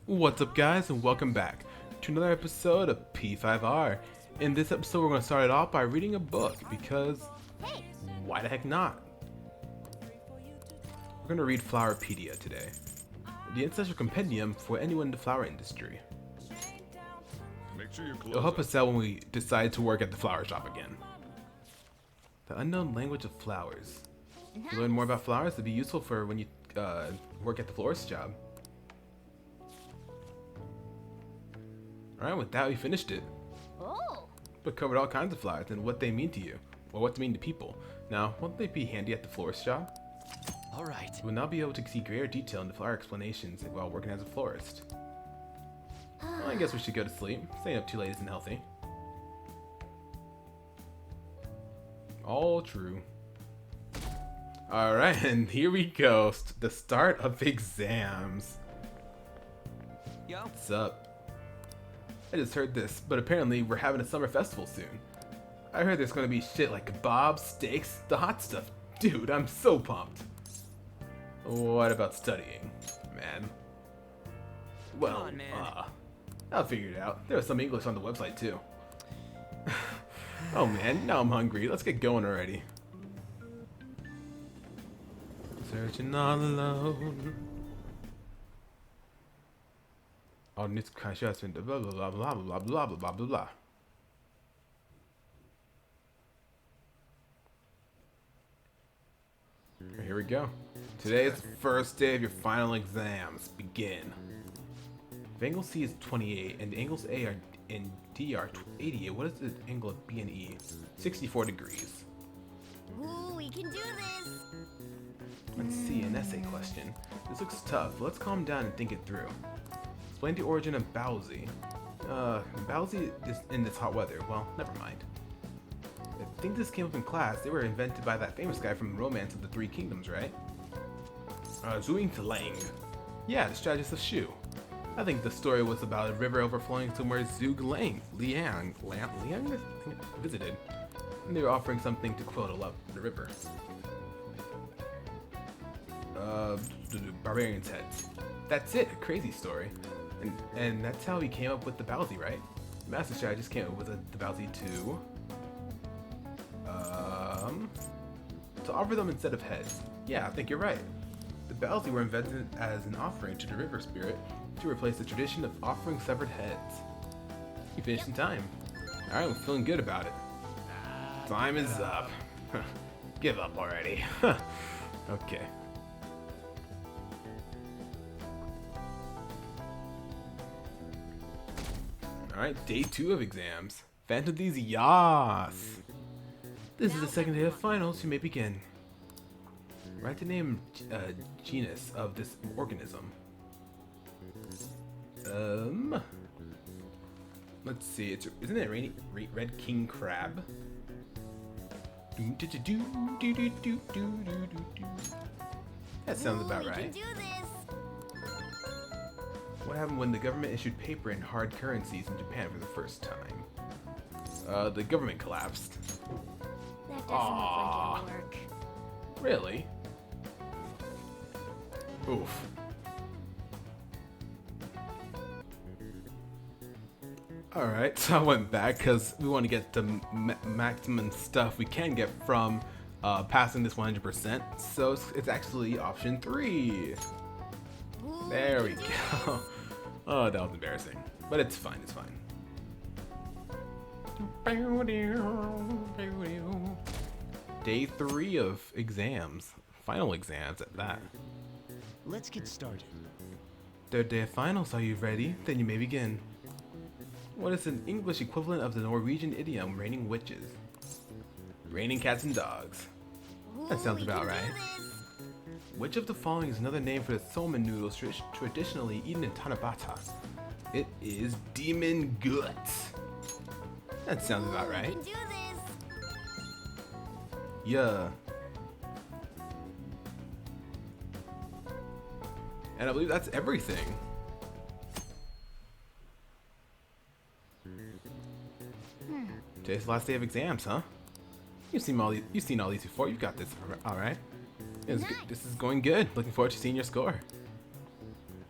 What's up guys, and welcome back to another episode of P5R. In this episode we're going to start it off by reading a book because why the heck not? We're going to read Flowerpedia today, the ancestral compendium for anyone in the flower industry. Make sure you're It'll help us out when we decide to work at the flower shop again. The unknown language of flowers. To learn more about flowers, it'd be useful for when you work at the florist job. Alright, with that we finished it. Oh. But covered all kinds of flowers and what they mean to you, or what they mean to people. Now, won't they be handy at the florist job? Alright. You will now be able to see greater detail into flower explanations while working as a florist. Well, I guess we should go to sleep. Staying up too late isn't healthy. All true. Alright, and here we go. The start of exams. Yo. What's up? I just heard this, but apparently we're having a summer festival soon. I heard there's gonna be shit like kebabs, steaks, the hot stuff. Dude, I'm so pumped. What about studying, man? Well, Come on, man. I'll figure it out. There was some English on the website too. Oh man, now I'm hungry. Let's get going already. Searching all alone. All needs conscious blah blah blah blah blah blah blah blah blah. Here we go. Today is the first day of your final exams. Begin. If angle C is 28 and the angles A are and D are 88, what is the angle of B and E? 64 degrees. Ooh, we can do this. Let's see, an essay question. This looks tough. Let's calm down and think it through. Explain the origin of Bowsy. Bowsy is in this hot weather. Well, never mind. I think this came up in class. They were invented by that famous guy from Romance of the Three Kingdoms, right? Zhuing Lang. Yeah, the strategist of Shu. I think the story was about a river overflowing somewhere Zhuge Liang visited. And they were offering something to quote the river. The barbarian's head. That's it, a crazy story. And that's how he came up with the Bowsy, right? The master strategist came up with the Bowsy to offer them instead of heads. Yeah, I think you're right. The Bowsy were invented as an offering to the river spirit to replace the tradition of offering severed heads. You finished in time. Alright, I'm feeling good about it. Time is up. Give up already. Okay. Alright, day 2 of exams. Phantom these yas! This is the second day of finals, you may begin. Write the name, genus of this organism. Let's see, isn't it red king crab? That sounds about right. We can do this. What happened when the government issued paper and hard currencies in Japan for the first time? The government collapsed. That doesn't look like it'll work. Really? Oof. Alright, so I went back because we want to get the maximum stuff we can get from passing this 100%. So it's actually option 3. Ooh, There we can do go. Oh, that was embarrassing. But it's fine, it's fine. Day 3 of exams. Final exams at that. Let's get started. Third day of finals, are you ready? Then you may begin. What is an English equivalent of the Norwegian idiom raining witches? Raining cats and dogs. Ooh, That sounds we about can do right. this. Which of the following is another name for the somen noodles traditionally eaten in Tanabata? It is demon guts. That sounds about Ooh, right. We can do this. Yeah. And I believe that's everything. Today's the last day of exams, huh? You've seen all these before. You've got this, all right? This is going good. Looking forward to seeing your score.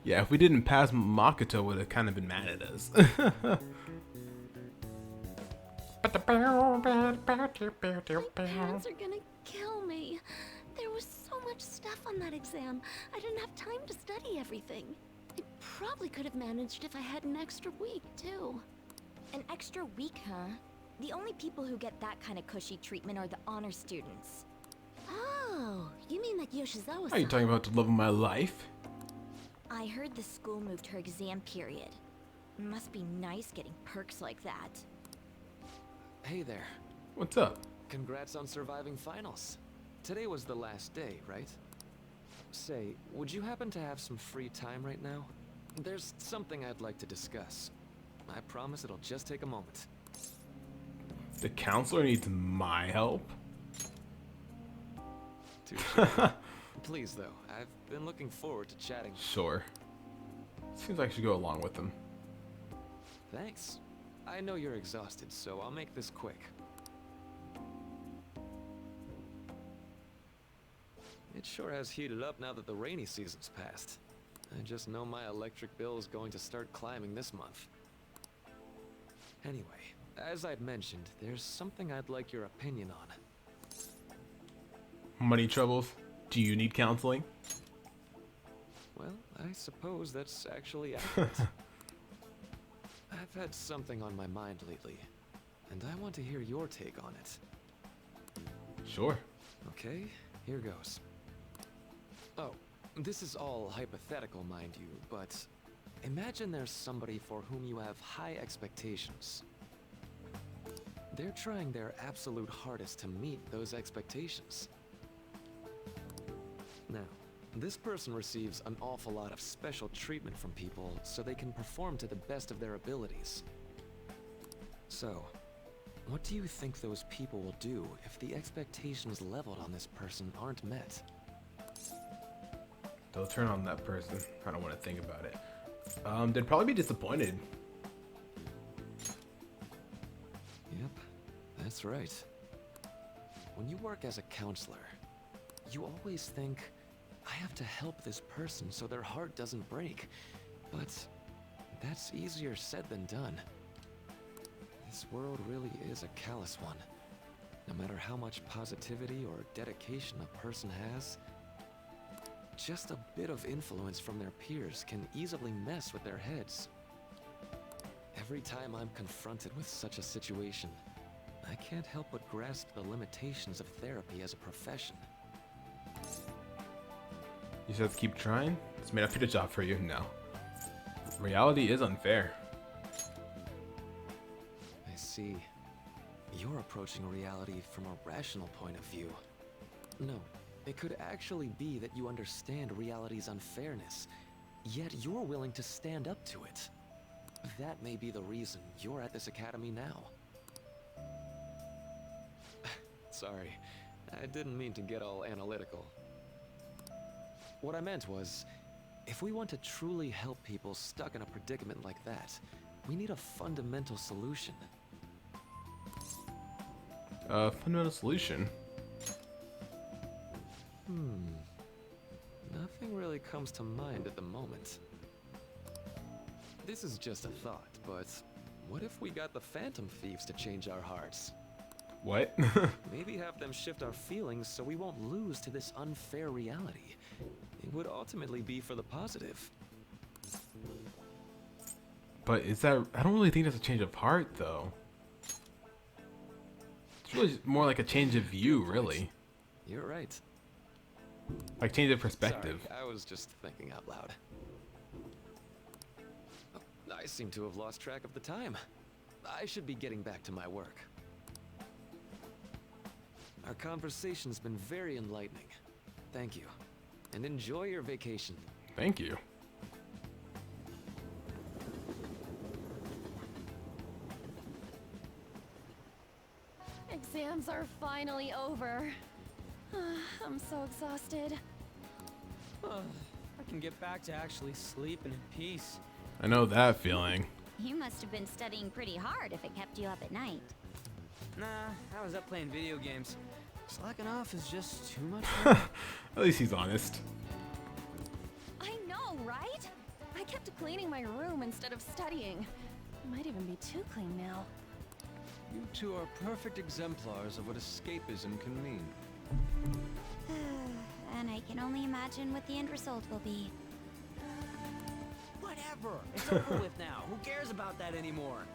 Yeah, if we didn't pass, Makoto would have kind of been mad at us. My parents are gonna kill me. There was so much stuff on that exam. I didn't have time to study everything. I probably could have managed if I had an extra week, too. An extra week, huh? The only people who get that kind of cushy treatment are the honor students. Oh, you mean that Yoshizawa-san? Are you talking about the love of my life? I heard the school moved her exam period. Must be nice getting perks like that. Hey there. What's up? Congrats on surviving finals. Today was the last day, right? Say, would you happen to have some free time right now? There's something I'd like to discuss. I promise it'll just take a moment. The counselor needs my help? Touché. Please, though, I've been looking forward to chatting. Sure. Seems like I should go along with them. Thanks. I know you're exhausted, so I'll make this quick. It sure has heated up now that the rainy season's passed. I just know my electric bill is going to start climbing this month. Anyway, as I'd mentioned, there's something I'd like your opinion on. Money troubles? Do you need counseling? Well, I suppose that's actually accurate. I've had something on my mind lately, and I want to hear your take on it. Sure. Okay, here goes. Oh, this is all hypothetical, mind you, but imagine there's somebody for whom you have high expectations. They're trying their absolute hardest to meet those expectations. Now, this person receives an awful lot of special treatment from people so they can perform to the best of their abilities. So, what do you think those people will do if the expectations leveled on this person aren't met? They'll turn on that person. I don't want to think about it. They'd probably be disappointed. Yep, that's right. When you work as a counselor, you always think, I have to help this person so their heart doesn't break. But that's easier said than done. This world really is a callous one. No matter how much positivity or dedication a person has, just a bit of influence from their peers can easily mess with their heads. Every time I'm confronted with such a situation, I can't help but grasp the limitations of therapy as a profession. You just have to keep trying? It's made a fit job for you? No. Reality is unfair. I see. You're approaching reality from a rational point of view. No, it could actually be that you understand reality's unfairness, yet you're willing to stand up to it. That may be the reason you're at this academy now. Sorry, I didn't mean to get all analytical. What I meant was, if we want to truly help people stuck in a predicament like that, we need a fundamental solution. Fundamental solution? Nothing really comes to mind at the moment. This is just a thought, but what if we got the Phantom Thieves to change our hearts? What? Maybe have them shift our feelings so we won't lose to this unfair reality. It would ultimately be for the positive. But is that... I don't really think that's a change of heart, though. It's really more like a change of view, really. You're right. Like change of perspective. Sorry, I was just thinking out loud. Oh, I seem to have lost track of the time. I should be getting back to my work. Our conversation's been very enlightening. Thank you. And enjoy your vacation. Thank you. Exams are finally over. I'm so exhausted. I can get back to actually sleeping in peace. I know that feeling. You must have been studying pretty hard if it kept you up at night. Nah, I was up playing video games. Slacking off is just too much. At least he's honest. I know, right? I kept cleaning my room instead of studying. It might even be too clean now. You two are perfect exemplars of what escapism can mean. And I can only imagine what the end result will be. Whatever. It's over with now. Who cares about that anymore?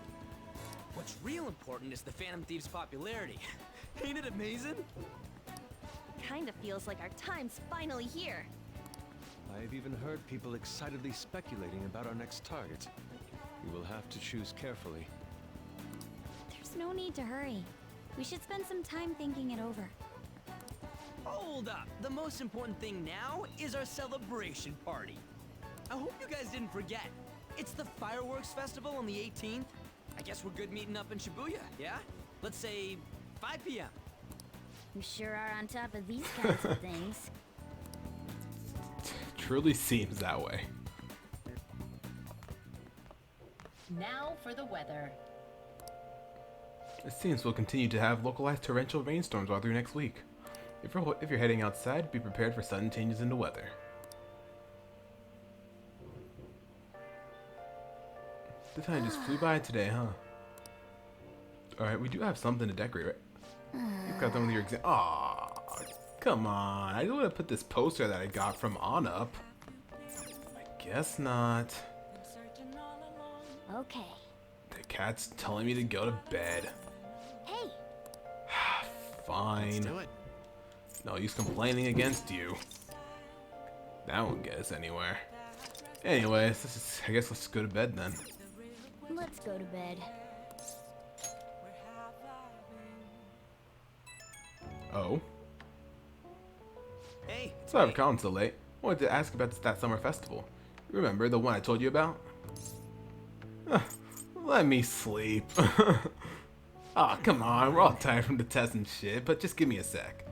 What's real important is the Phantom Thief's popularity. Ain't it amazing? Kinda feels like our time's finally here. I've even heard people excitedly speculating about our next target. We will have to choose carefully. There's no need to hurry. We should spend some time thinking it over. Hold up. The most important thing now is our celebration party. I hope you guys didn't forget. It's the fireworks festival on the 18th. I guess we're good meeting up in Shibuya, yeah? Let's say 5 p.m. You sure are on top of these kinds of things. Truly seems that way. Now for the weather. It seems we'll continue to have localized torrential rainstorms all through next week. If you're heading outside, be prepared for sudden changes in the weather. The time just flew by today, huh? Alright, we do have something to decorate, right? You've got done with your exam. Aw, come on. I don't want to put this poster that I got from On Up. I guess not. Okay. The cat's telling me to go to bed. Hey! Fine. Let's do it. No use complaining against you. That won't get us anywhere. Anyways, I guess let's go to bed then. Let's go to bed. Oh? Hey, Sorry for calling so late. I wanted to ask about that summer festival. Remember the one I told you about? Let me sleep. Aw, come on. We're all tired from the test and shit, but just give me a sec.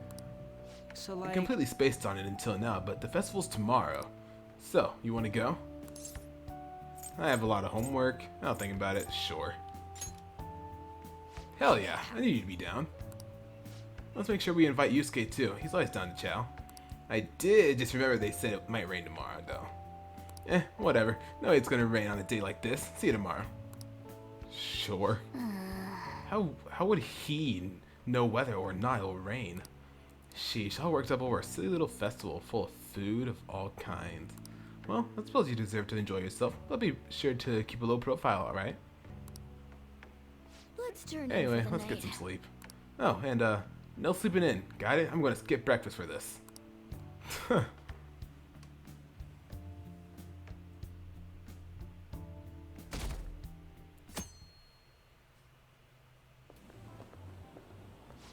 so I completely spaced on it until now, but the festival's tomorrow. So, you want to go? I have a lot of homework. I'll think about it. Sure. Hell yeah, I knew you'd be down. Let's make sure we invite Yusuke too. He's always down to chow. I did just remember they said it might rain tomorrow though. Whatever. No, it's gonna rain on a day like this. See you tomorrow. Sure. How would he know whether or not it'll rain? Sheesh, all worked up over a silly little festival full of food of all kinds. Well, I suppose you deserve to enjoy yourself, but be sure to keep a low profile, alright? Let's turn Anyway, in for the let's night. get some sleep. Oh, and no sleeping in. Got it? I'm gonna skip breakfast for this.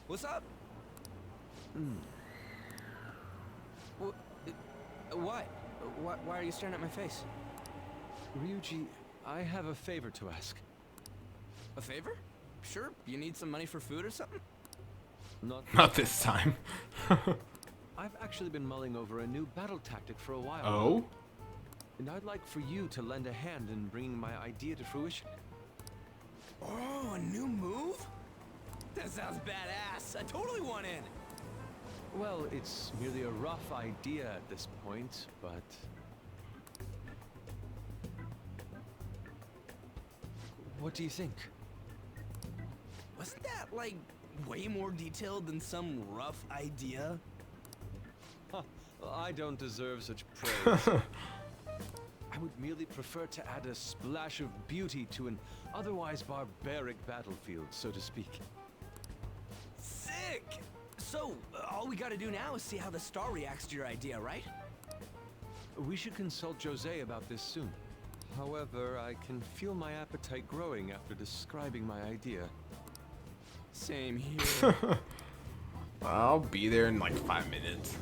What's up? What? Why are you staring at my face? Ryuji, I have a favor to ask. A favor? Sure. You need some money for food or something? Not this time. I've actually been mulling over a new battle tactic for a while. Oh? And I'd like for you to lend a hand in bringing my idea to fruition. Oh, a new move? That sounds badass. I totally want in. Well, it's merely a rough idea at this point, but... What do you think? Wasn't that, like, way more detailed than some rough idea? I don't deserve such praise. I would merely prefer to add a splash of beauty to an otherwise barbaric battlefield, so to speak. Sick! So, all we gotta do now is see how the star reacts to your idea, right? We should consult Jose about this soon. However, I can feel my appetite growing after describing my idea. Same here. I'll be there in like 5 minutes.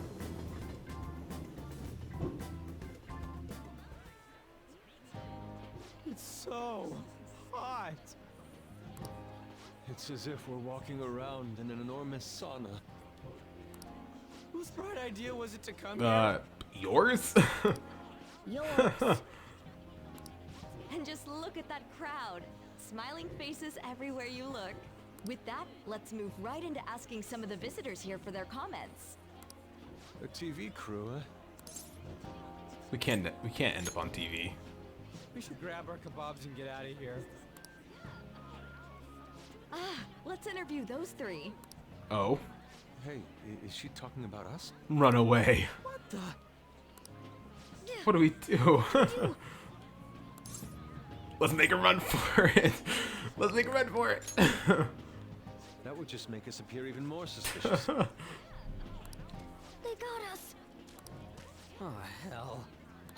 It's so hot. It's as if we're walking around in an enormous sauna. Whose bright idea was it to come here? Yours? Yours. And just look at that crowd. Smiling faces everywhere you look. With that, let's move right into asking some of the visitors here for their comments. A TV crew, huh? We can't end up on TV. We should grab our kebabs and get out of here. Let's interview those three. Oh, Hey, is she talking about us? run away. What the? What do we do? Let's make a run for it. Let's make a run for it. That would just make us appear even more suspicious. They got us. Oh, hell.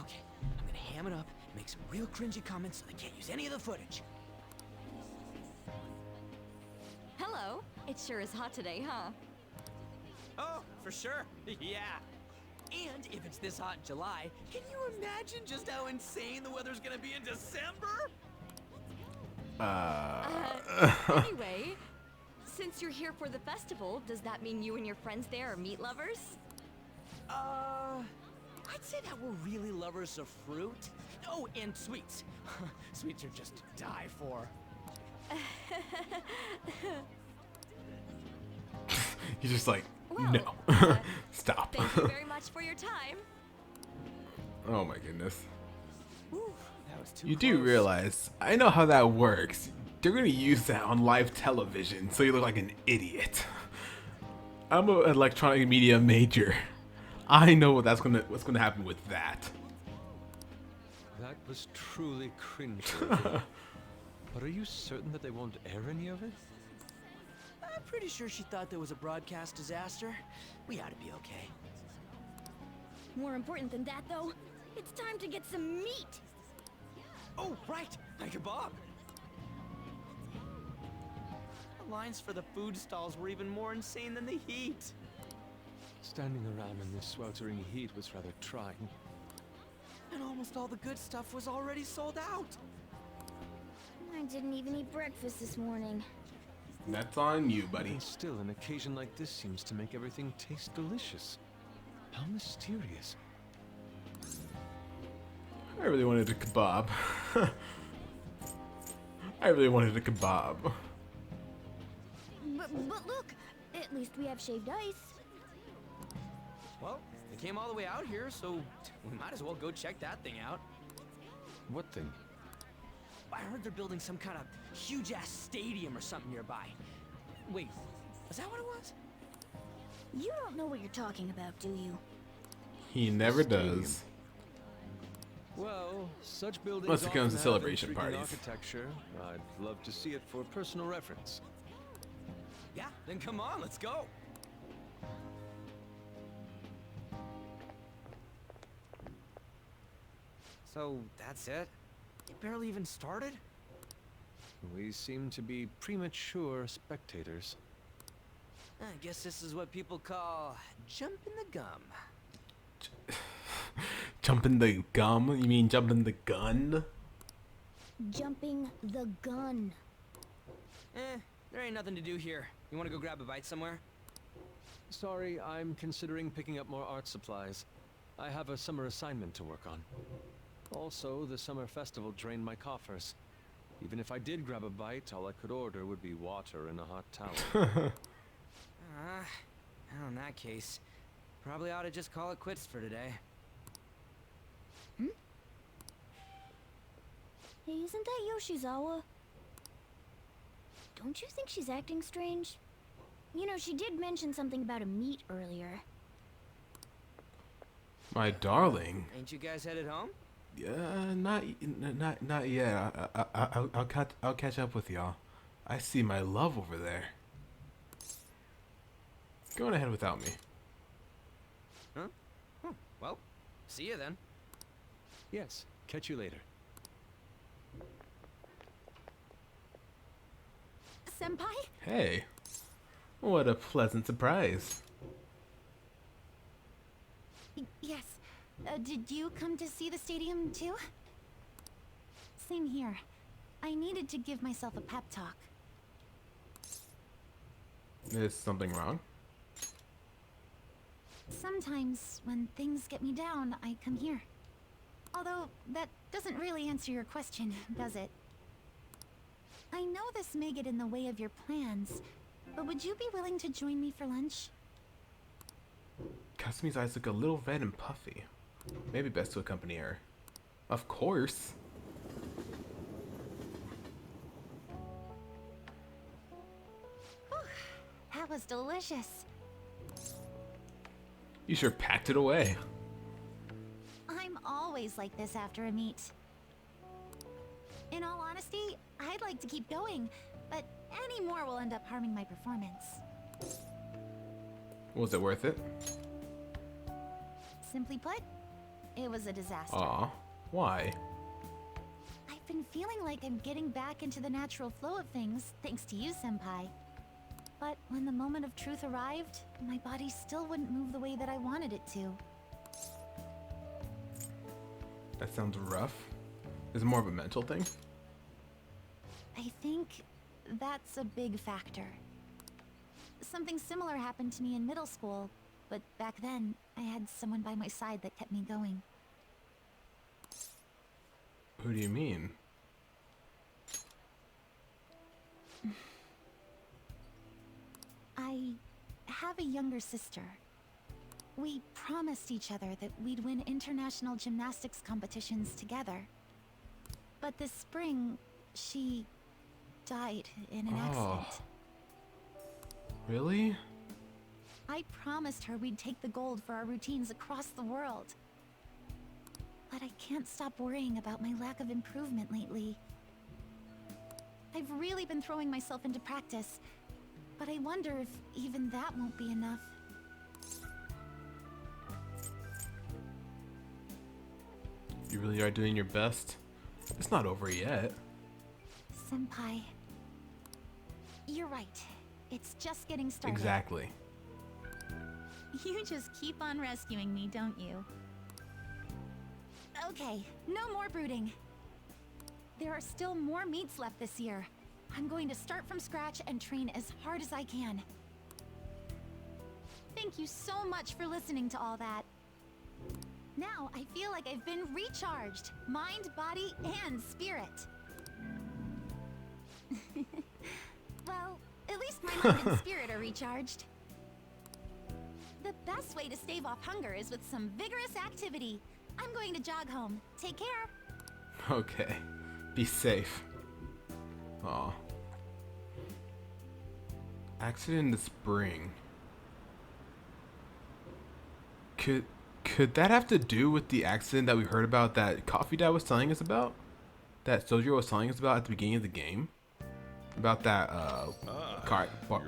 Okay, I'm gonna ham it up and make some real cringy comments so they can't use any of the footage. Hello. It sure is hot today, huh? Oh, for sure. Yeah. And if it's this hot in July, can you imagine just how insane the weather's gonna be in December? Anyway, since you're here for the festival, does that mean you and your friends there are meat lovers? I'd say that we're really lovers of fruit. Oh, and sweets. Sweets are just to die for. He's just like, Well, no. Stop. Thank you very much for your time. Oh my goodness. Ooh, that was too You close. do realize, I know how that works. They're gonna use that on live television, so you look like an idiot. I'm an electronic media major. I know what's gonna happen with that. That was truly cringeworthy. But are you certain that they won't air any of it? I'm pretty sure she thought there was a broadcast disaster. We ought to be okay. More important than that, though, it's time to get some meat. Oh, right, my kebab. The lines for the food stalls were even more insane than the heat. Standing around in this sweltering heat was rather trying. And almost all the good stuff was already sold out. I didn't even eat breakfast this morning. That's on you, buddy. And still, an occasion like this seems to make everything taste delicious. How mysterious. I really wanted a kebab. I really wanted a kebab. But look, at least we have shaved ice. Well, they came all the way out here, so we might as well go check that thing out. What thing? I heard they're building some kind of huge-ass stadium or something nearby. Wait, is that what it was? You don't know what you're talking about, do you? He never Stadium. does. Well, such buildings Unless it comes to often have celebration intriguing parties. architecture. I'd love to see it for personal reference. Yeah, then come on, let's go. So, that's it? It barely even started? We seem to be premature spectators. I guess this is what people call jumping the gum. Jumping the gum? You mean jumping the gun? Jumping the gun. There ain't nothing to do here. You wanna go grab a bite somewhere? Sorry, I'm considering picking up more art supplies. I have a summer assignment to work on. Also, the summer festival drained my coffers. Even if I did grab a bite, all I could order would be water and a hot towel. Well, in that case, probably ought to just call it quits for today. Hey, isn't that Yoshizawa? Don't you think she's acting strange? You know, she did mention something about a meat earlier. My darling. Ain't you guys headed home? Yeah, not yet. I'll catch up with y'all. I see my love over there. Go on ahead without me. Huh? Well, see you then. Yes, catch you later. Senpai? Hey, what a pleasant surprise. Yes. Did you come to see the stadium too? Same here. I needed to give myself a pep talk. Is something wrong? Sometimes, when things get me down, I come here. Although, that doesn't really answer your question, does it? I know this may get in the way of your plans, but would you be willing to join me for lunch? Kasumi's eyes look a little red and puffy. Maybe best to accompany her. Of course. That was delicious. You sure packed it away. I'm always like this after a meet. In all honesty, I'd like to keep going, but any more will end up harming my performance. Was it worth it? Simply put, it was a disaster. Aw, why? I've been feeling like I'm getting back into the natural flow of things, thanks to you, Senpai. But when the moment of truth arrived, my body still wouldn't move the way that I wanted it to. That sounds rough. Is it more of a mental thing? I think that's a big factor. Something similar happened to me in middle school, but back then, I had someone by my side that kept me going. Who do you mean? I have a younger sister. We promised each other that we'd win international gymnastics competitions together. But this spring, she died in an accident. Really? I promised her we'd take the gold for our routines across the world. But I can't stop worrying about my lack of improvement lately. I've really been throwing myself into practice, but I wonder if even that won't be enough. You really are doing your best. It's not over yet. Senpai, you're right. It's just getting started. Exactly. You just keep on rescuing me, don't you? Okay, no more brooding. There are still more meets left this year. I'm going to start from scratch and train as hard as I can. Thank you so much for listening to all that. Now I feel like I've been recharged, mind, body, and spirit. Well, at least my mind and spirit are recharged. The best way to stave off hunger is with some vigorous activity. I'm going to jog home. Take care. Okay. Be safe. Aw. Accident in the spring. Could that have to do with the accident that we heard about that Coffee Dad was telling us about? That Sojiro was telling us about at the beginning of the game? About that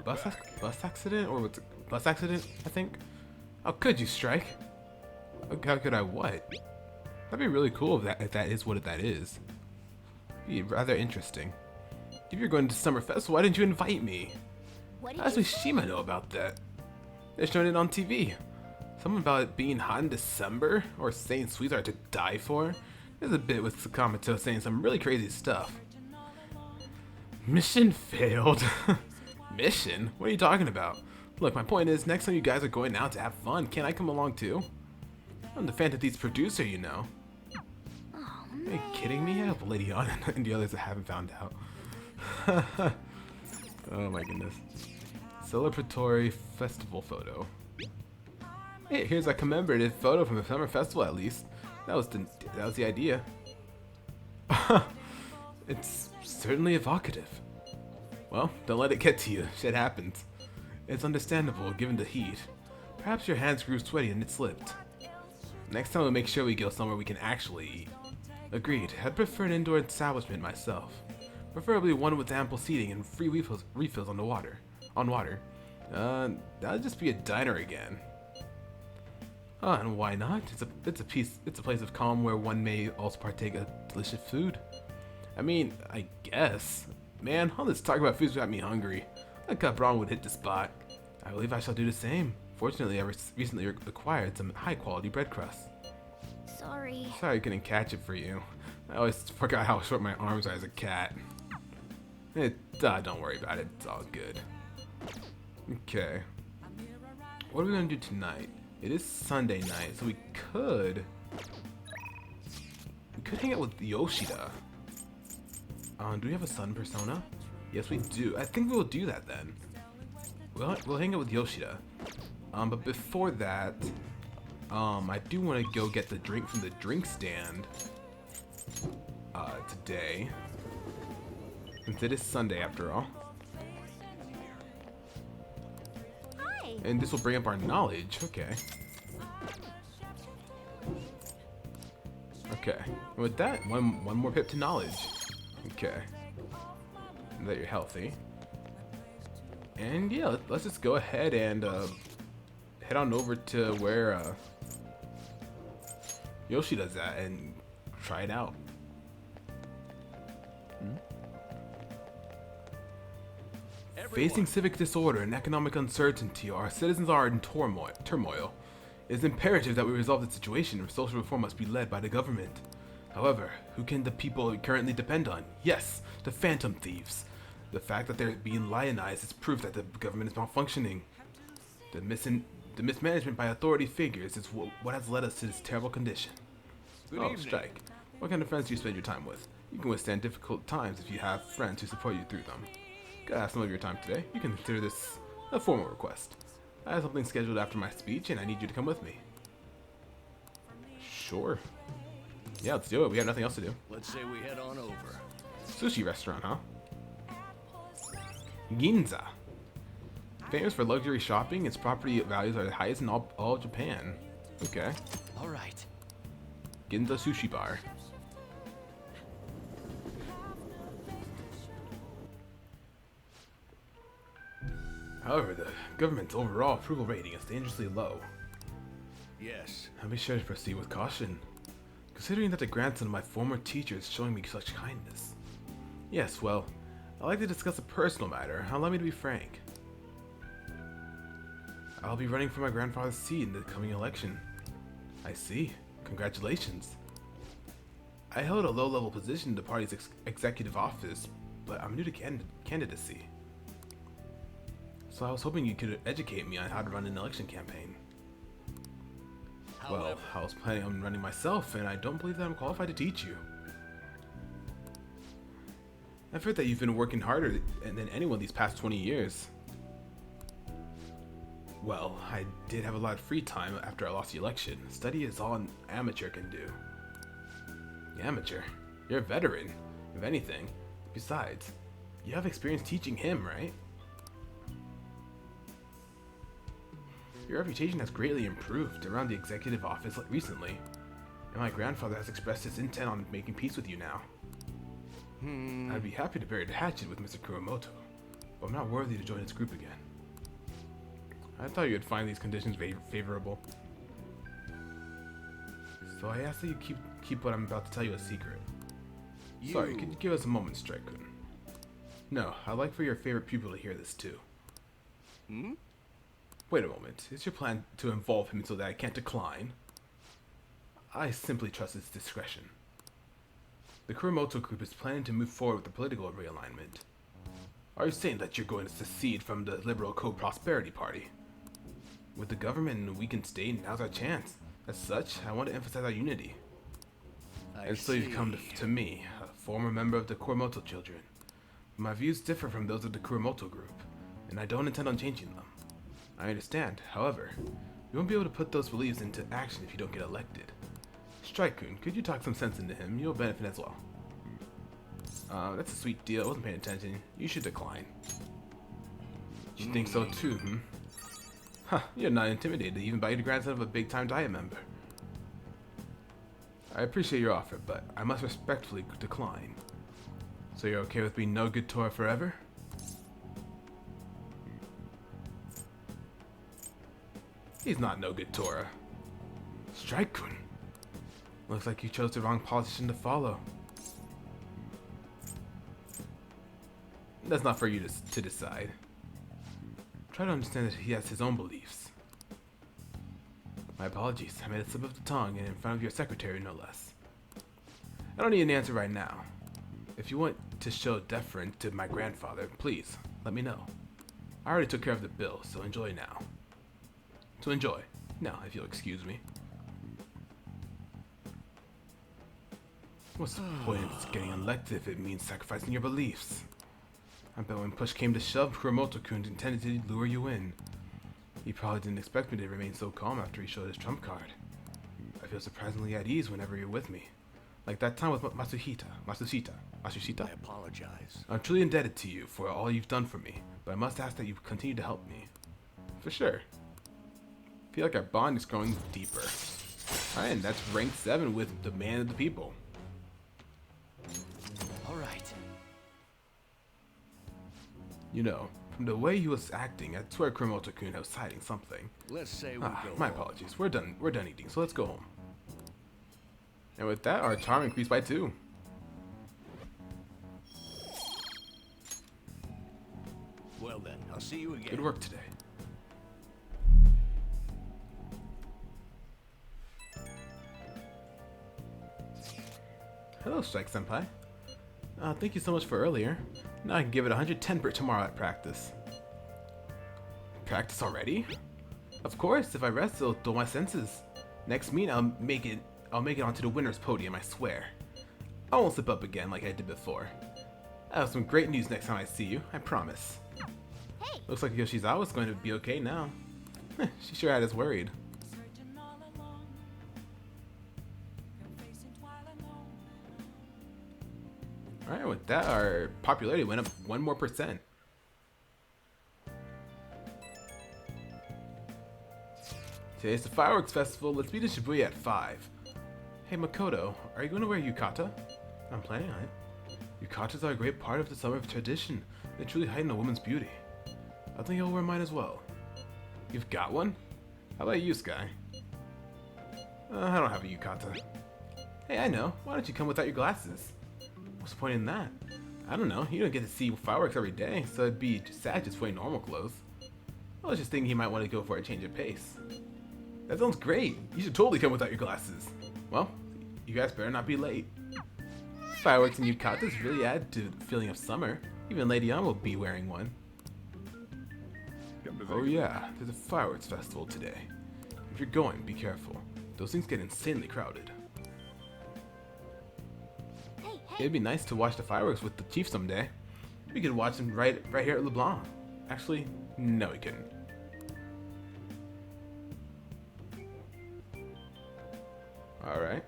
bus accident, or what's it, bus accident, I think? How could you, Strike? How could I what? That'd be really cool if that is what that is. Be rather interesting. If you're going to Summer Festival, why didn't you invite me? How does Mishima know about that? They're showing it on TV. Something about it being hot in December, or saying sweets are to die for. There's a bit with Sakamoto saying some really crazy stuff. Mission failed. Mission? What are you talking about? Look, my point is, next time you guys are going out to have fun, can't I come along too? I'm the Fantasy's producer, you know. Are you kidding me? I hope Lady Anna and the others haven't found out. Oh my goodness. Celebratory festival photo. Hey, here's a commemorative photo from the summer festival at least. That was the idea. It's certainly evocative. Well, don't let it get to you. Shit happens. It's understandable given the heat. Perhaps your hands grew sweaty and it slipped. Next time we'll make sure we go somewhere we can actually eat. Agreed. I'd prefer an indoor establishment myself. Preferably one with ample seating and free refills on water. That'd just be a diner again. Oh, and why not? It's a place of calm where one may also partake of delicious food. I mean, I guess. Man, all this talk about food's got me hungry. That cup Braun would hit the spot. I believe I shall do the same. Fortunately, I recently acquired some high-quality bread crusts. Sorry. Sorry I couldn't catch it for you. I always forgot how short my arms are as a cat. Don't worry about it. It's all good. Okay. What are we gonna do tonight? It is Sunday night, so we could hang out with Yoshida. Do we have a sun persona? Yes, we do. I think we'll do that then. We'll hang out with Yoshida. But before that, I do want to go get the drink from the drink stand today, since it is Sunday after all. And this will bring up our knowledge. Okay. Okay. And with that, one more pip to knowledge. Okay. And that you're healthy. And yeah, let's just go ahead and head on over to where Yoshida's at and try it out. Facing civic disorder and economic uncertainty, our citizens are in turmoil. It is imperative that we resolve the situation, or social reform must be led by the government. However, who can the people currently depend on? Yes, the phantom thieves. The fact that they're being lionized is proof that the government is malfunctioning. The mismanagement by authority figures is what has led us to this terrible condition. Strike. What kind of friends do you spend your time with? You can withstand difficult times if you have friends who support you through them. Gotta have some of your time today. You can consider this a formal request. I have something scheduled after my speech, and I need you to come with me. Sure. Yeah, let's do it. We have nothing else to do. Let's say we head on over. Sushi restaurant, huh? Ginza. Famous for luxury shopping, its property values are the highest in all Japan. Okay. All right. Ginza Sushi Bar. However, the government's overall approval rating is dangerously low. Yes. I'll be sure to proceed with caution, considering that the grandson of my former teacher is showing me such kindness. Yes, well, I'd like to discuss a personal matter. Allow me to be frank. I'll be running for my grandfather's seat in the coming election. I see. Congratulations. I held a low-level position in the party's executive office, but I'm new to candidacy. So I was hoping you could educate me on how to run an election campaign. However, well, I was planning on running myself, and I don't believe that I'm qualified to teach you. I've heard that you've been working harder than anyone these past 20 years. Well, I did have a lot of free time after I lost the election. Study is all an amateur can do. Amateur? You're a veteran, if anything. Besides, you have experience teaching him, right? Your reputation has greatly improved around the executive office recently, and my grandfather has expressed his intent on making peace with you now. I'd be happy to bury the hatchet with Mr. Kuromoto, but I'm not worthy to join his group again. I thought you'd find these conditions favorable. So I ask that you keep what I'm about to tell you a secret. Sorry, could you give us a moment, Strike-kun? No, I'd like for your favorite pupil to hear this too. Wait a moment, is your plan to involve him so that I can't decline? I simply trust his discretion. The Kuromoto group is planning to move forward with the political realignment. Are you saying that you're going to secede from the Liberal Co-Prosperity Party? With the government in a weakened state, now's our chance. As such, I want to emphasize our unity. And so you've come to me, a former member of the Kuromoto children. My views differ from those of the Kuromoto group, and I don't intend on changing them. I understand, however, you won't be able to put those beliefs into action if you don't get elected. Strike-kun, could you talk some sense into him? You'll benefit as well. That's a sweet deal. I wasn't paying attention. You should decline. You think so too, Huh, you're not intimidated even by the grandson of a big-time Diet member. I appreciate your offer, but I must respectfully decline. So you're okay with being no good Tora forever? He's not no good Tora. Strike-kun. Looks like you chose the wrong politician to follow. That's not for you to decide. Try to understand that he has his own beliefs. My apologies, I made a slip of the tongue and in front of your secretary, no less. I don't need an answer right now. If you want to show deference to my grandfather, please, let me know. I already took care of the bill, so enjoy now. So enjoy. Now, if you'll excuse me. What's the point of getting elected if it means sacrificing your beliefs? I bet when push came to shove, Kuromoto-kun intended to lure you in. He probably didn't expect me to remain so calm after he showed his trump card. I feel surprisingly at ease whenever you're with me. Like that time with Matsushita. I apologize. I'm truly indebted to you for all you've done for me, but I must ask that you continue to help me. for sure. Feel like our bond is growing deeper. Alright, and that's rank 7 with the man of the people. Alright. You know, from the way he was acting, I swear Kumamoto-kun was hiding something. Let's say we Ah, go. my apologies. We're done eating, so let's go home. And with that, our charm increased by 2. Well then, I'll see you again. Good work today. Hello, Strike Senpai. Thank you so much for earlier. Now I can give it 110 for tomorrow at practice. Practice already? Of course, if I rest, it'll dull my senses. Next meet, I'll make it onto the winner's podium, I swear. I won't slip up again like I did before. I have some great news next time I see you, I promise. Hey! Looks like Yoshizawa's going to be okay now. She sure had us worried. Alright, with that, our popularity went up 1 more %. Today's the fireworks festival. Let's meet in Shibuya at 5. Hey Makoto, are you going to wear yukata? I'm planning on it. Yukatas are a great part of the summer tradition. They truly heighten a woman's beauty. I think I'll wear mine as well. You've got one? How about you, Sky? I don't have a yukata. Hey, I know. Why don't you come without your glasses? What's the point in that? I don't know. You don't get to see fireworks every day, so it'd be sad just wearing normal clothes. I was just thinking he might want to go for a change of pace. That sounds great. You should totally come without your glasses. Well, you guys better not be late. Fireworks and yukatas really add to the feeling of summer. Even Lady Ann will be wearing one. Oh yeah, there's a fireworks festival today. If you're going, be careful. Those things get insanely crowded. Hey, It'd be nice to watch the fireworks with the chief someday. We could watch them right here at LeBlanc. Actually, no we couldn't. Alright.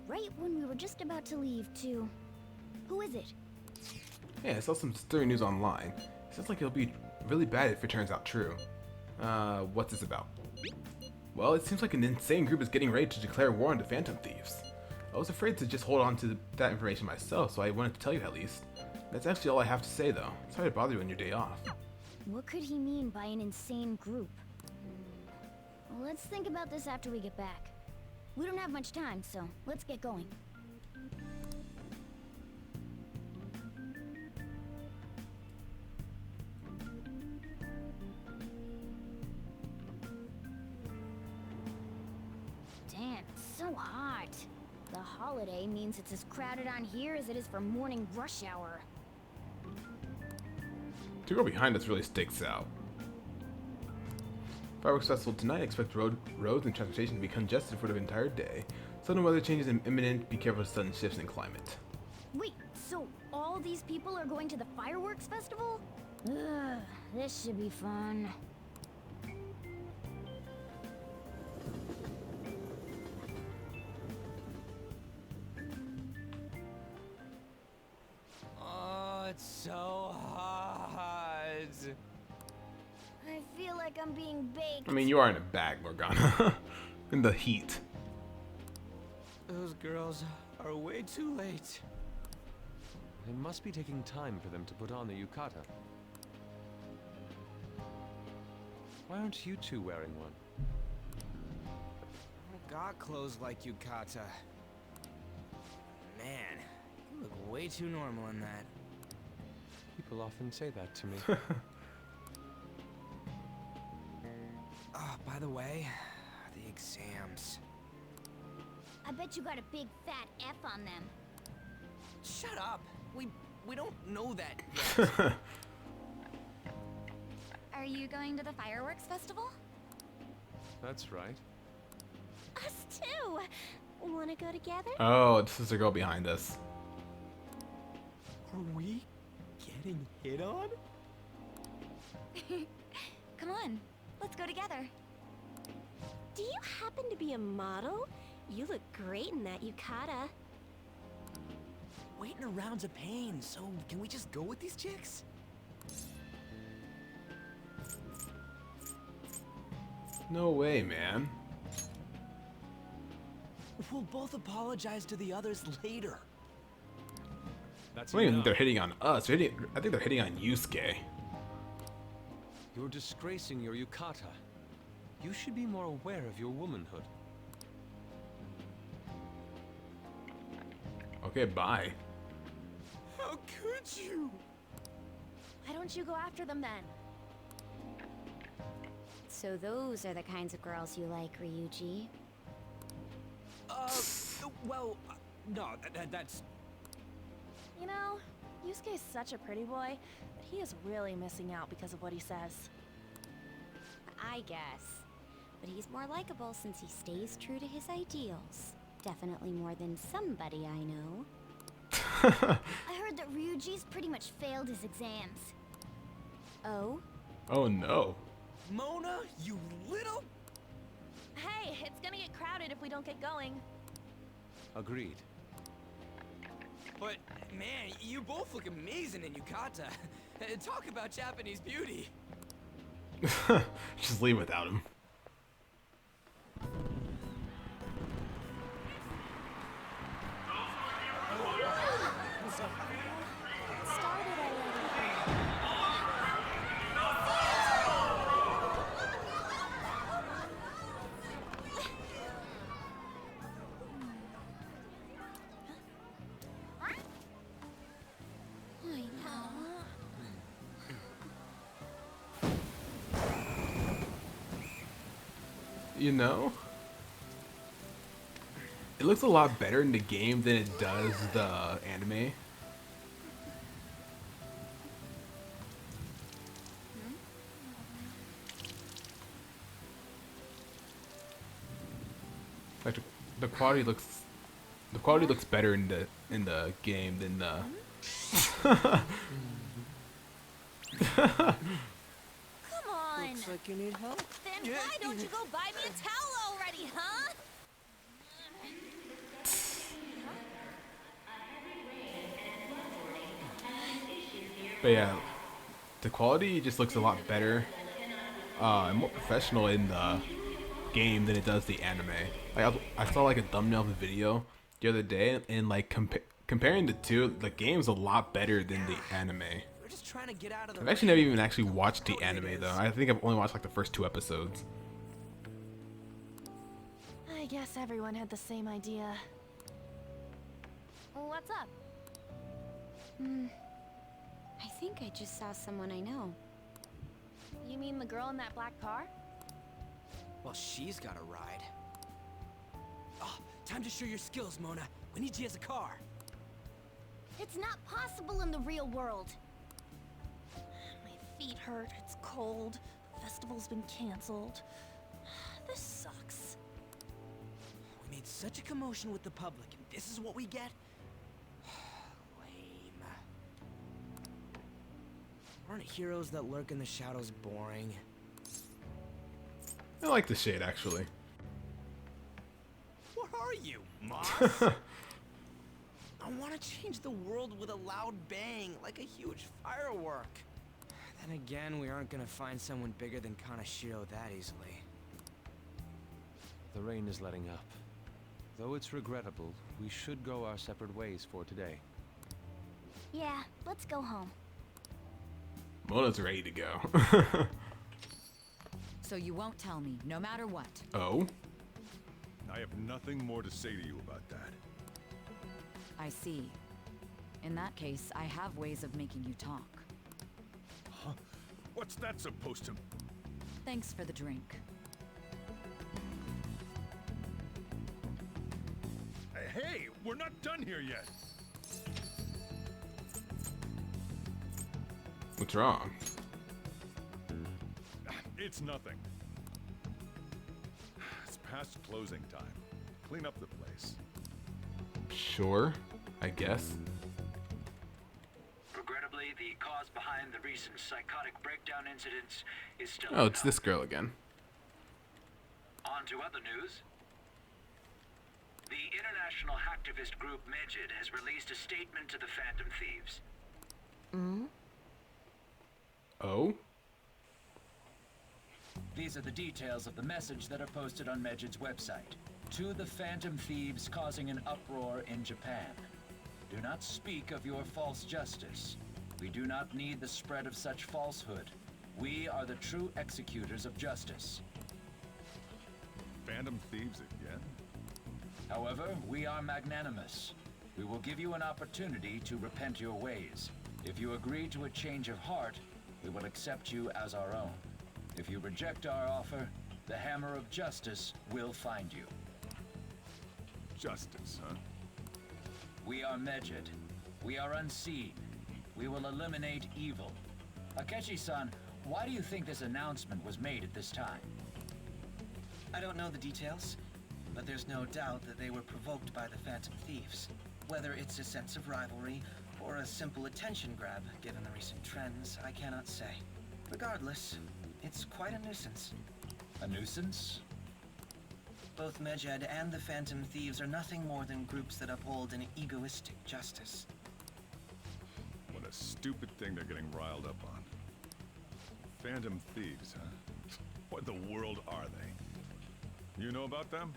Right when we were just about to leave, too. Who is it? Yeah, I saw some stirring news online. It sounds like it'll be really bad if it turns out true. What's this about? Well, it seems like an insane group is getting ready to declare war on the Phantom Thieves. I was afraid to just hold on to that information myself, so I wanted to tell you at least. That's actually all I have to say, though. Sorry to bother you on your day off. What could he mean by an insane group? Let's think about this after we get back. We don't have much time, so let's get going. Damn, it's so hot. The holiday means it's as crowded on here as it is for morning rush hour. The girl behind us really sticks out. Fireworks festival tonight. Expect roads and transportation to be congested for the entire day. Sudden weather changes are imminent. Be careful of sudden shifts in climate. Wait, so all these people are going to the fireworks festival? Ugh, this should be fun. Oh, it's so hot. I feel like I'm being baked. I mean, you are in a bag, Morgana. In the heat. Those girls are way too late. It must be taking time for them to put on the yukata. Why aren't you two wearing one? I got clothes like yukata. Man, you look way too normal in that. People often say that to me. Oh, by the way, the exams. I bet you got a big fat F on them. Shut up. We don't know that yet. Are you going to the fireworks festival? That's right. Us too. Wanna go together? Oh, this is the girl behind us. Are we getting hit on? Come on, let's go together. Do you happen to be a model? You look great in that yukata. Waiting around's a pain, so can we just go with these chicks? No way, man. We'll both apologize to the others later. That's I don't even think enough. they're hitting on us. I think they're hitting on Yusuke. You're disgracing your yukata. You should be more aware of your womanhood. Okay, bye. How could you? Why don't you go after them then? So those are the kinds of girls you like, Ryuji. Well, no, that's... You know, Yusuke's such a pretty boy, but he is really missing out because of what he says. I guess. But he's more likable since he stays true to his ideals. Definitely more than somebody I know. I heard that Ryuji's pretty much failed his exams. Oh? Oh no. Mona, you little... Hey, it's gonna get crowded if we don't get going. Agreed. But, man, you both look amazing in yukata. Talk about Japanese beauty. Just leave without him. Started already. I know. You know? It looks a lot better in the game than it does the anime. Like the quality looks better in the game than the Come on! Looks like you need help. Then why don't you go buy me a towel already, huh? But yeah, the quality just looks a lot better and more professional in the game than it does the anime. Like I saw like a thumbnail of a video the other day, and like comparing the two, the game's a lot better than the anime. We're just trying to get out of the I've actually never even actually watched the anime though. I think I've only watched like the first 2 episodes. I guess everyone had the same idea. What's up? I think I just saw someone I know. You mean the girl in that black car? Well, she's got a ride. Oh, time to show your skills, Mona. We need you as a car. It's not possible in the real world. My feet hurt, it's cold, the festival's been canceled. This sucks. We made such a commotion with the public, and this is what we get? Lame. Aren't heroes that lurk in the shadows boring? I like the shade actually. What are you, Moss? I want to change the world with a loud bang, like a huge firework. Then again, we aren't gonna find someone bigger than Kanashiro that easily. The rain is letting up. Though it's regrettable, we should go our separate ways for today. Yeah, let's go home. Mona's ready to go. So you won't tell me, no matter what. Oh? I have nothing more to say to you about that. I see. In that case, I have ways of making you talk. Huh? What's that supposed to... Thanks for the drink. Hey, we're not done here yet. What's wrong? It's nothing. It's past closing time. Clean up the place. Sure, I guess. Regrettably, the cause behind the recent psychotic breakdown incidents is still Oh, it's this girl again. On to other news. The International international hacktivist group Medjed has released a statement to the Phantom Thieves. Oh? These are the details of the message that are posted on Medjed's website. To the Phantom Thieves causing an uproar in Japan. Do not speak of your false justice. We do not need the spread of such falsehood. We are the true executors of justice. Phantom Thieves again? However, we are magnanimous. We will give you an opportunity to repent your ways. If you agree to a change of heart, we will accept you as our own. If you reject our offer, the hammer of justice will find you. Justice, huh? We are Medjed. We are unseen. We will eliminate evil. Akechi-san, why do you think this announcement was made at this time? I don't know the details, but there's no doubt that they were provoked by the Phantom Thieves. Whether it's a sense of rivalry or a simple attention grab, given the recent trends, I cannot say. Regardless, it's quite a nuisance. A nuisance? Both Medjed and the Phantom Thieves are nothing more than groups that uphold an egoistic justice. What a stupid thing they're getting riled up on. Phantom Thieves, huh? What in the world are they? You know about them?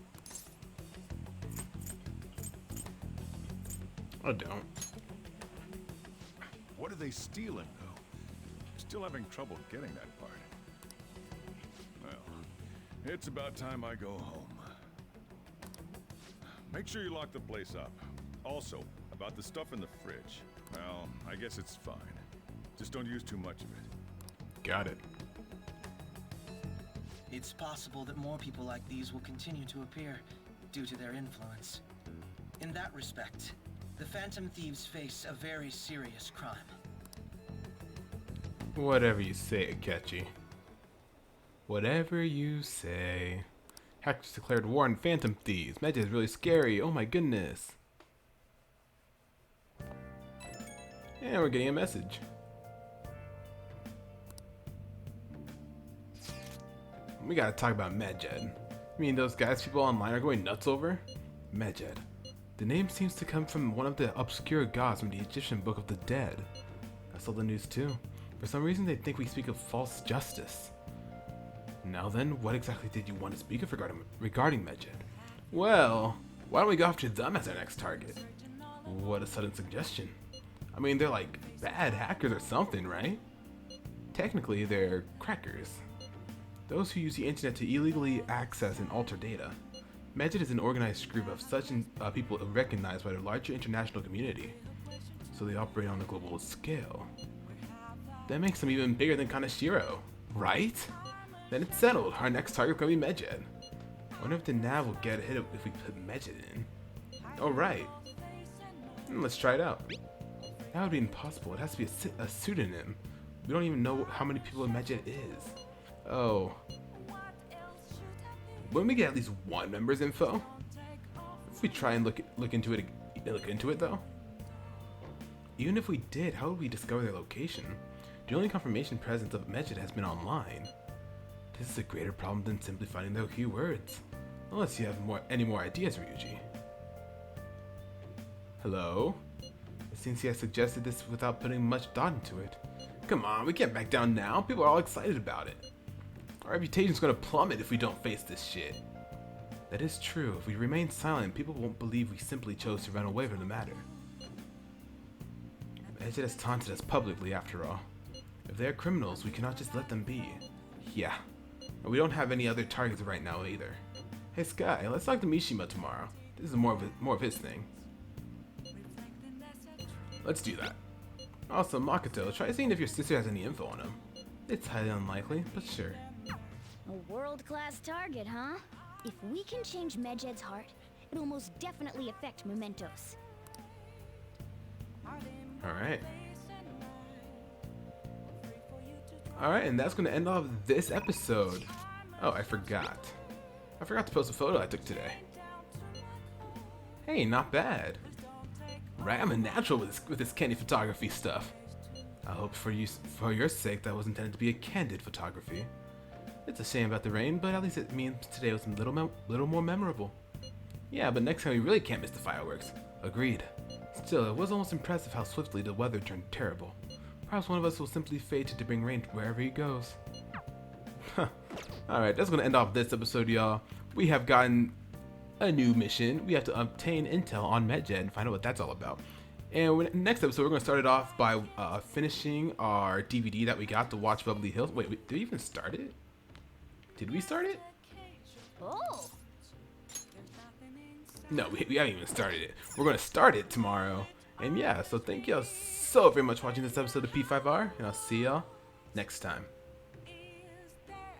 I don't. What are they stealing, though? Still having trouble getting that part. Well, it's about time I go home. Make sure you lock the place up. Also, about the stuff in the fridge. Well, I guess it's fine. Just don't use too much of it. Got it. It's possible that more people like these will continue to appear due to their influence. In that respect, the Phantom Thieves face a very serious crime. Whatever you say, Akechi. Whatever you say. Hackers declared war on Phantom Thieves. Medjed is really scary. Oh my goodness. And we're getting a message. We gotta talk about Medjed. You mean those guys people online are going nuts over? Medjed. The name seems to come from one of the obscure gods from the Egyptian Book of the Dead. I saw the news too. For some reason they think we speak of false justice. Now then, what exactly did you want to speak of regarding Medjed? Well, why don't we go after them as our next target? What a sudden suggestion. I mean, they're like bad hackers or something, right? Technically, they're crackers. Those who use the internet to illegally access and alter data. Medjed is an organized group of such people recognized by the larger international community. So they operate on a global scale. That makes them even bigger than Kaneshiro, right? Then it's settled. Our next target will be Medjed. I wonder if the nav will get a hit if we put Medjed in. Alright. Let's try it out. That would be impossible. It has to be a pseudonym. We don't even know how many people Medjed is. Oh. Wouldn't we get at least one member's info? If we try and look into it though? Even if we did, how would we discover their location? The only confirmation presence of Medjed has been online. This is a greater problem than simply finding their keywords. Unless you have any more ideas, Ryuji. Hello? It seems he has suggested this without putting much thought into it. Come on, we can't back down now. People are all excited about it. Our reputation's gonna plummet if we don't face this shit. That is true. If we remain silent, people won't believe we simply chose to run away from the matter. Medjed has taunted us publicly, after all. If they are criminals, we cannot just let them be. Yeah. And we don't have any other targets right now either. Hey Sky, let's talk to Mishima tomorrow. This is more of his thing. Let's do that. Also, Makoto, try seeing if your sister has any info on him. It's highly unlikely, but sure. A world-class target, huh? If we can change Medjed's heart, it'll most definitely affect Mementos. Alright. Alright, and that's going to end off this episode. Oh, I forgot. I forgot to post a photo I took today. Hey, not bad. Right, I'm a natural with this candy photography stuff. I hope for your sake that was intended to be a candid photography. It's a shame about the rain, but at least it means today was a little more memorable. Yeah, but next time we really can't miss the fireworks. Agreed. Still, it was almost impressive how swiftly the weather turned terrible. Perhaps one of us will simply fate to bring rain wherever he goes. Alright, that's going to end off this episode, y'all. We have gotten a new mission. We have to obtain intel on MedJet and find out what that's all about. And next episode, we're going to start it off by finishing our DVD that we got to watch Beverly Hills. Wait, did we even start it? Did we start it? Oh. No, we haven't even started it. We're going to start it tomorrow. And yeah, so thank y'all so very much for watching this episode of P5R, and I'll see y'all next time.